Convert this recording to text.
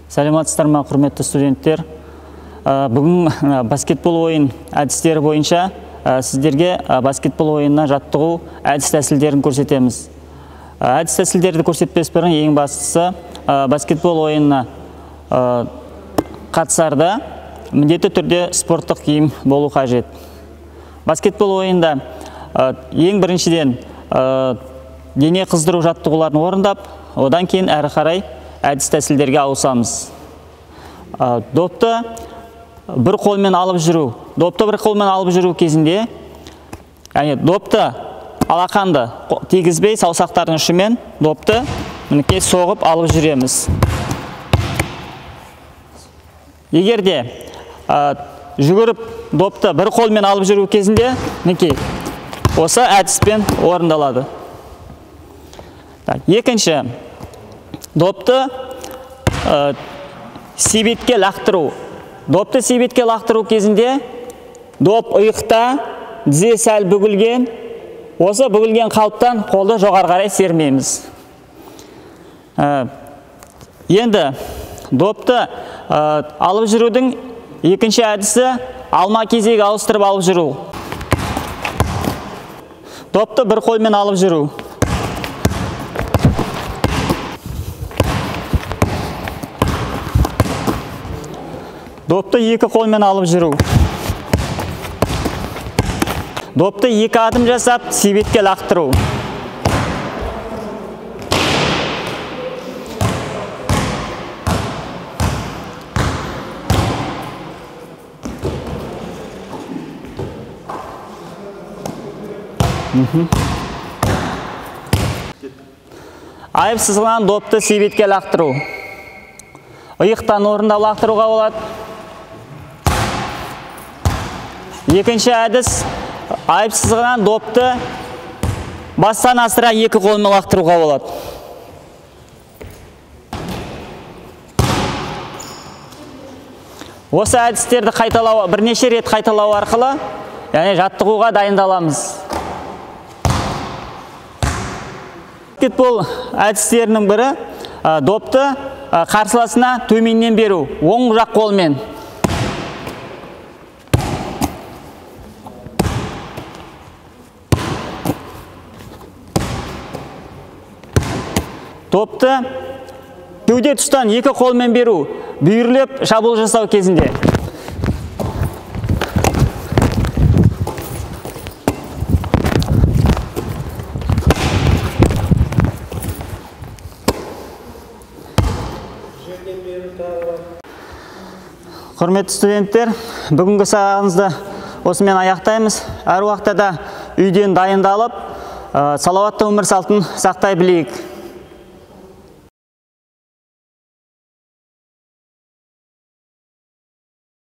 Сәлеметсіздер ме, құрметті студенттер? Бүгін баскетбол ойын әдістері бойынша сіздерге баскетбол ойынына жаттығу әдіс тәсілдерін көрсетеміз. Әдіс тәсілдерді көрсетпес бұрын ең бастысы баскетбол ойынына қатысарда міндетті түрде спорттық киім болу қажет. Баскетбол ойында ең біріншіден дене қыздыру жаттығуларын орындап, одан кейін әрі қарай әдіс тәсілдерге ауысамыз. Допты бір қолмен алып жүру кезінде, допты алақанды тигізбей саусақтардың ұшымен допты мінекей соғып алып жүреміз. Егер де жүгіріп допты бір қолмен алып жүру кезінде мінекей осы әдіспен орындалады. Екінші, допты себетке лақтыру. Допты себетке лақтыру кезінде доп иықта, тізе сәл бүгілген, осы бүгілген қалыптан қолды жоғары қарай сермейміз. Енді допты алып жүрудің екінші әдісі алма кезек ауыстырып алып жүру. Допты бір қолмен алып жүру. Допты екі қолмен алып жүру. Допты екі адым жасап, себетке лақтыру. Айып сызылған допты себетке лақтыру. Иықтан орында лақтыруға болады. Екінші әдіс, айып сызылған допты бастан асыра екі қолмен лақтыруға болады. Осы әдістерді бірнеше рет қайталау арқылы, жаттығуға дайындаламыз. Баскетбол әдістерінің бірі допты қарсыласына төменнен беру, оң жақ қолмен. Допты кеуде тұстан екі қолмен беру, бүйірлеп шабуыл жасау кезінде. Құрметті студенттер, бүгінгі сабағымызды осымен аяқтаймыз. Әр уақытта да үйден дайындалып, салауатты өмір салтын сақтай білейік.